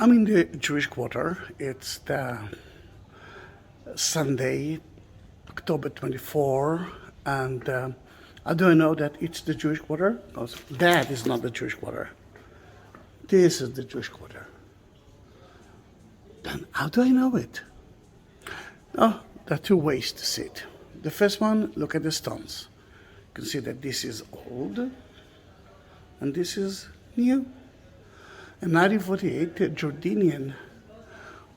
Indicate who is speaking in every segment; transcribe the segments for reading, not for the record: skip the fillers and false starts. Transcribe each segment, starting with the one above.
Speaker 1: I'm in the Jewish quarter. It's the Sunday, October 24, and how do I know that it's the Jewish quarter? Because that is not the Jewish quarter. This is the Jewish quarter. Then how do I know it? Oh, there are two ways to see it. The first one, look at the stones. You can see that this is old, and this is new. In 1948, the Jordanian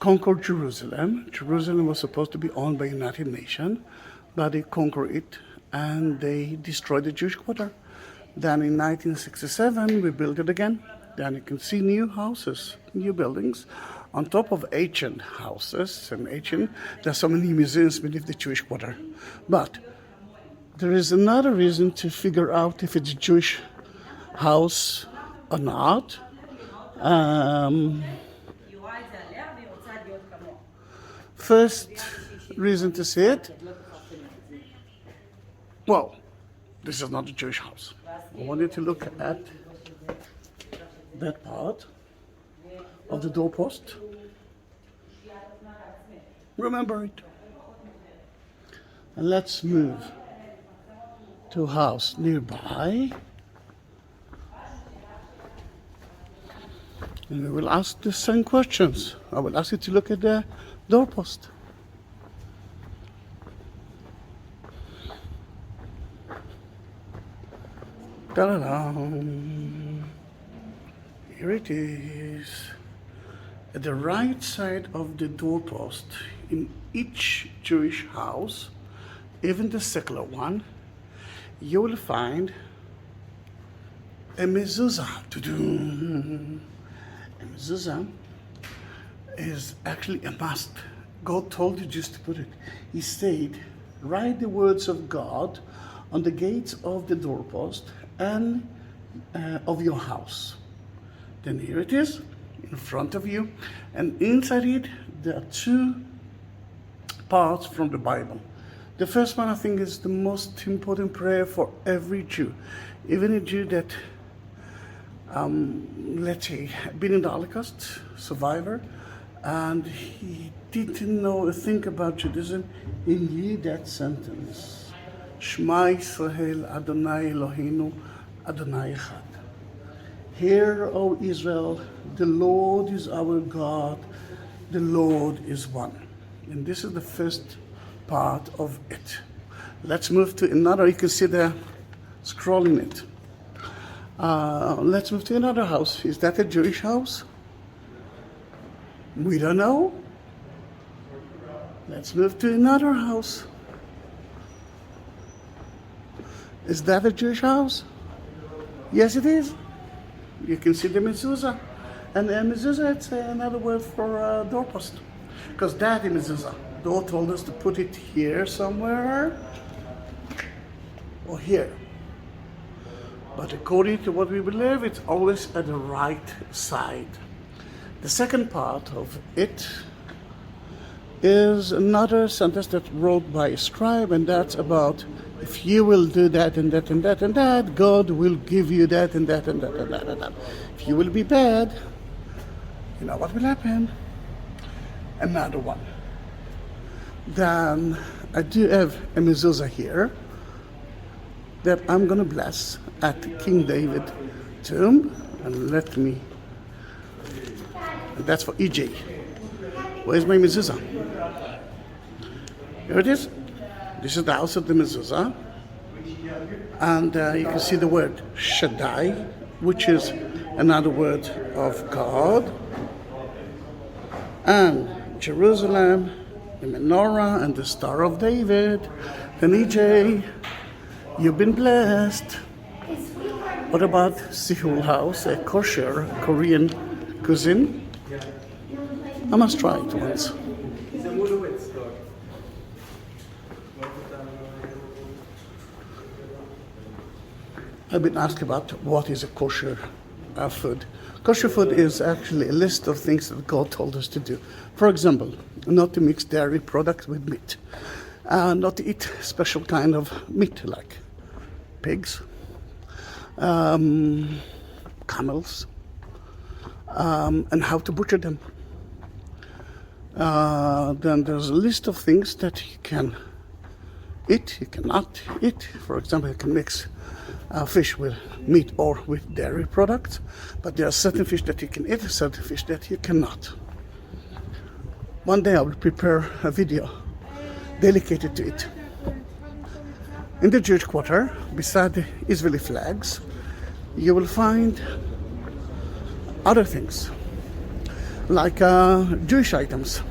Speaker 1: conquered Jerusalem. Jerusalem was supposed to be owned by the United Nations, but they conquered it and they destroyed the Jewish quarter. Then in 1967, we built it again. Then you can see new houses, new buildings, on top of ancient houses and ancient. There are so many museums beneath the Jewish quarter. But there is another reason to figure out if it's a Jewish house or not. First reason to see it, well, this is not a Jewish house. I want you to look at that part of the doorpost. Remember it. And let's move to a house nearby. And we will ask the same questions. I will ask you to look at the doorpost. Ta-da-da. Here it is. At the right side of the doorpost, in each Jewish house, even the secular one, you will find a mezuzah. A mezuzah is actually a must. God told the Jews to put it. He said, write the words of God on the gates of the doorpost and of your house. Then here it is, in front of you. And inside it, there are two parts from the Bible. The first one, I think, is the most important prayer for every Jew. Even a Jew that let's say, been in the Holocaust, survivor, and he didn't know a thing about Judaism, he knew that sentence. Shema Yisrael, Adonai Eloheinu, Adonai Echad. Hear, O Israel, the Lord is our God, the Lord is one. And this is the first part of it. Let's move to another, you can see there, scrolling it. Let's move to another house. Is that a Jewish house? We don't know. Let's move to another house. Is that a Jewish house? Yes, it is. You can see the mezuzah. And mezuzah, it's another word for doorpost. Because that is mezuzah. God told us to put it here somewhere or here. But according to what we believe, it's always at the right side. The second part of it is another sentence that's wrote by a scribe, and that's about if you will do that and that and that and that, God will give you that and that and that and that and that. If you will be bad, you know what will happen? Another one. Then I do have a mezuzah here that I'm going to bless at King David tomb, and let me, and that's for EJ. Where's my mezuzah? Here it is. This is the house of the mezuzah, and you can see the word Shaddai, which is another word of God, and Jerusalem, the menorah, and the Star of David. Then EJ, you've been blessed. What about Seoul House, a kosher Korean cuisine? I must try it once. I've been asked about what is a kosher food. Kosher food is actually a list of things that God told us to do. For example, not to mix dairy products with meat. Not to eat special kind of meat like pigs, camels, and how to butcher them. Then there's a list of things that you can eat, you cannot eat. For example, you can mix fish with meat or with dairy products, but there are certain fish that you can eat, certain fish that you cannot. One day I will prepare a video dedicated to it. In the Jewish quarter, beside the Israeli flags, you will find other things, like Jewish items.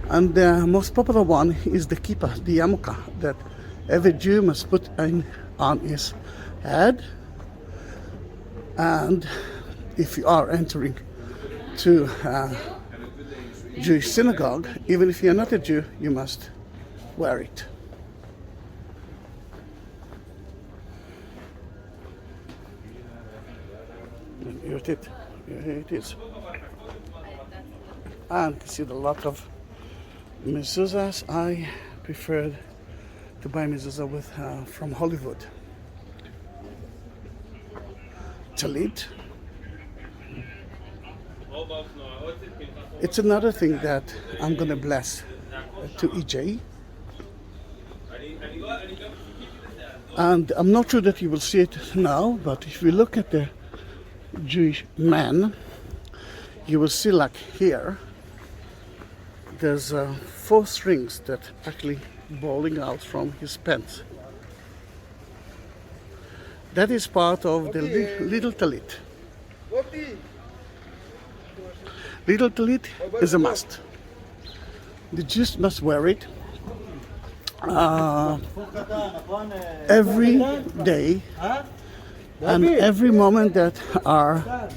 Speaker 1: And the most popular one is the kippah, the yarmulke, that every Jew must put on his head. And if you are entering to a Jewish synagogue, even if you're not a Jew, you must wear it. Here it is. And you can see a lot of mezuzahs. I preferred to buy mezuzah with from Hollywood. Talit. It's another thing that I'm gonna bless to EJ. And I'm not sure that you will see it now, but if we look at the Jewish man, you will see, like here, there's 4 strings that actually bowling out from his pants. That is part of the little talit. Little talit is a must. The Jews must wear it every day and every moment that are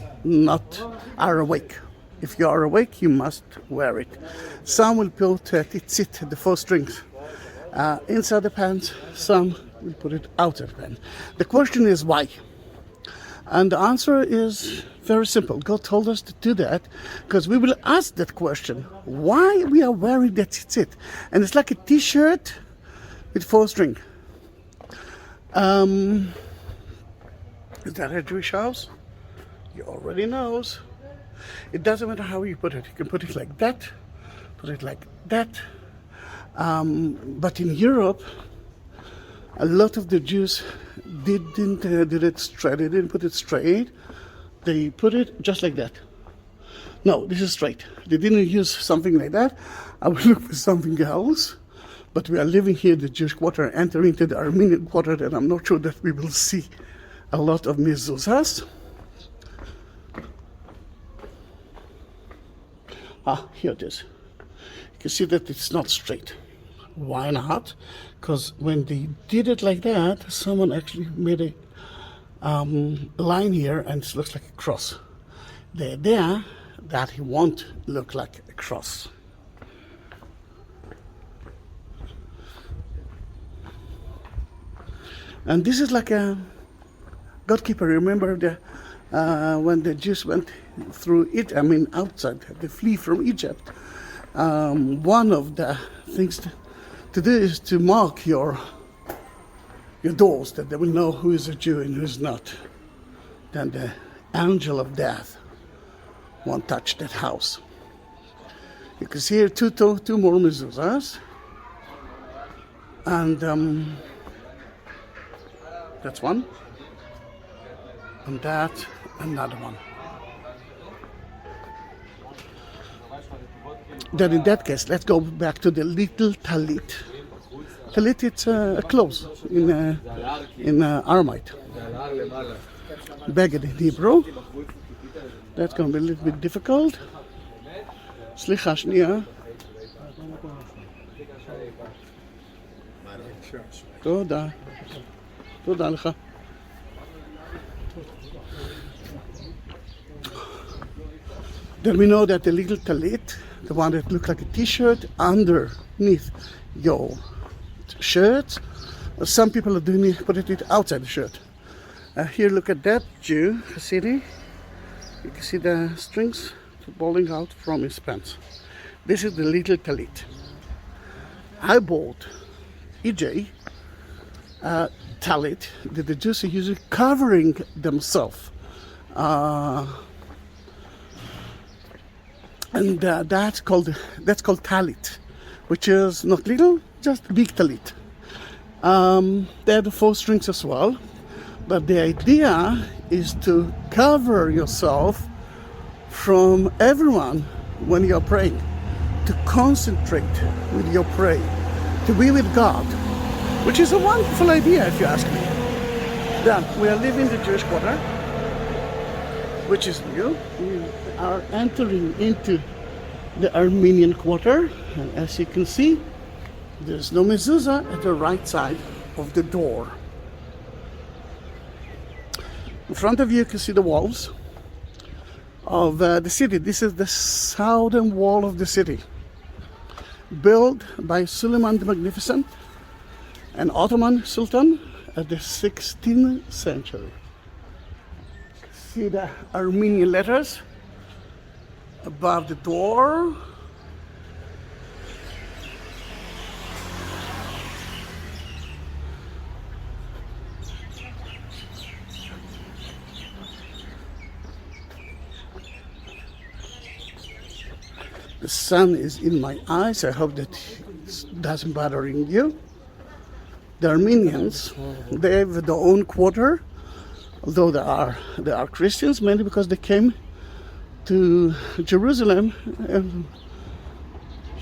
Speaker 1: awake. If you are awake, you must wear it. Some will put tzitzit, the 4 strings, inside the pants. Some will put it outside the pants. The question is why? And the answer is very simple. God told us to do that because we will ask that question: why we are wearing that tzitzit? And it's like a T-shirt with 4 strings. Is that a Jewish house? You already knows. It doesn't matter how you put it. You can put it like that, put it like that. But in Europe, a lot of the Jews didn't did it straight. They didn't put it straight. They put it just like that. No, this is straight. They didn't use something like that. I will look for something else. But we are living here in the Jewish quarter, entering into the Armenian quarter, and I'm not sure that we will see a lot of mezuzahs. Here it is. You can see that it's not straight. Why not? Because when they did it like that, someone actually made a line here, and it looks like a cross. The idea that he won't look like a cross. And this is like a Godkeeper. Remember when the Jews went through it, outside, they flee from Egypt. One of the things to do is to mark your doors, that they will know who is a Jew and who is not. Then the angel of death won't touch that house. You can see here two more mezuzahs, and that's one, and that another one. Then in that case, let's go back to the little talit. Talit, it's a clothes in Aramite. Beged in Hebrew. That's going to be a little bit difficult. Slicha shniya. תודה. תודה לך. Then we know that the little talit, the one that looks like a t-shirt underneath your shirt, some people are doing it, putting it outside the shirt. Here, look at that Jew, Hasidic. You can see the strings falling out from his pants. This is the little talit. I bought EJ talit that the Jews are usually covering themselves And that's called talit, which is not little, just big talit. They have the 4 strings as well, but the idea is to cover yourself from everyone when you're praying, to concentrate with your prayer, to be with God, which is a wonderful idea if you ask me. Then we are leaving the Jewish quarter, which is new. We are entering into the Armenian quarter, and as you can see, there's no mezuzah at the right side of the door. In front of you, you can see the walls of the city. This is the southern wall of the city, built by Suleiman the Magnificent, an Ottoman Sultan at the 16th century. See the Armenian letters above the door. The sun is in my eyes. I hope that it doesn't bother you. The Armenians, they have their own quarter, although they are Christians, mainly because they came to Jerusalem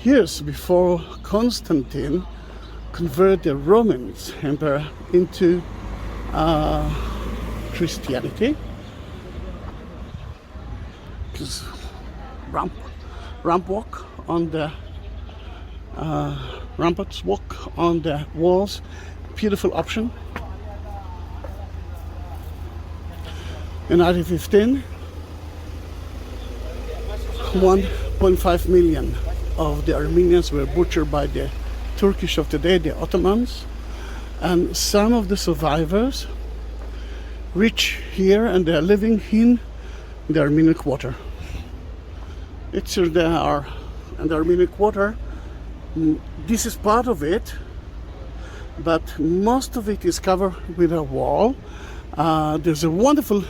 Speaker 1: years before Constantine converted the Roman emperor into Christianity. Just ramp walk on the ramparts walk on the walls. Beautiful option. In 1915, 1.5 million of the Armenians were butchered by the Turkish of today, the Ottomans, and some of the survivors reach here and they are living in the Armenian quarter. It's they are in the Armenian quarter. This is part of it, but most of it is covered with a wall. There's a wonderful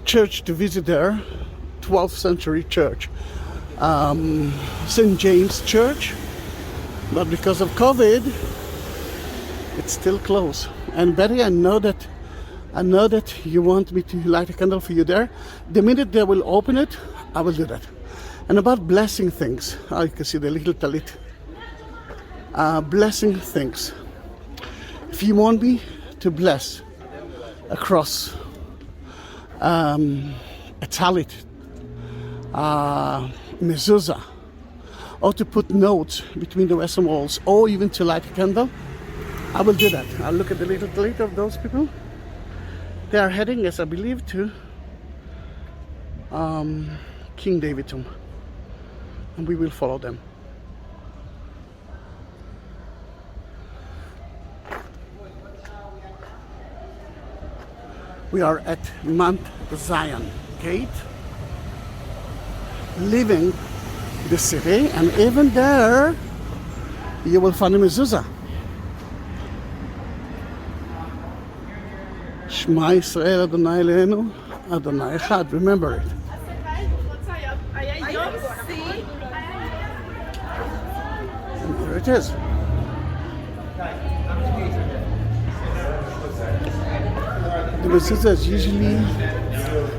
Speaker 1: church to visit there, 12th century church, St. James Church, but because of COVID, it's still closed. And Betty, I know that you want me to light a candle for you there. The minute they will open it, I will do that. And about blessing things, you can see the little talit. Blessing things. If you want me to bless a cross, a talit, mezuzah, or to put notes between the western walls, or even to light a candle, I will do that. I'll look at the little talit of those people. They are heading, as I believe, to King David tomb, and we will follow them. We are at Mount Zion gate, leaving the city, and even there you will find a mezuzah. Shema Yisrael Adonai Eloheinu Adonai Echad. Remember it. And here it is. The mezuzah is usually,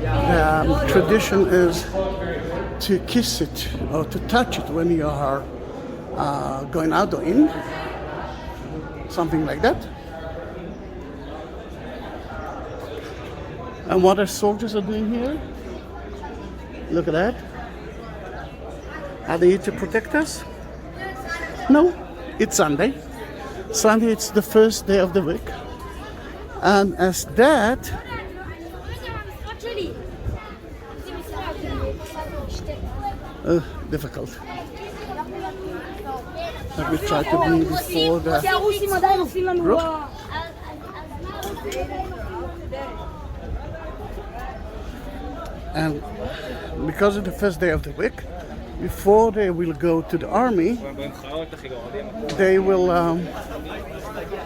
Speaker 1: the tradition is to kiss it or to touch it when you are going out or in, something like that. And what our soldiers are doing here, look at that. Are they here to protect us? No, it's Sunday. Sunday, it's the first day of the week. And as that, difficult. Let me try to be before the group. And because it's the first day of the week, before they will go to the army, they will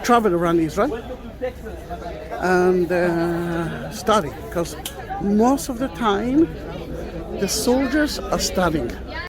Speaker 1: travel around Israel and study, because most of the time The soldiers are starving.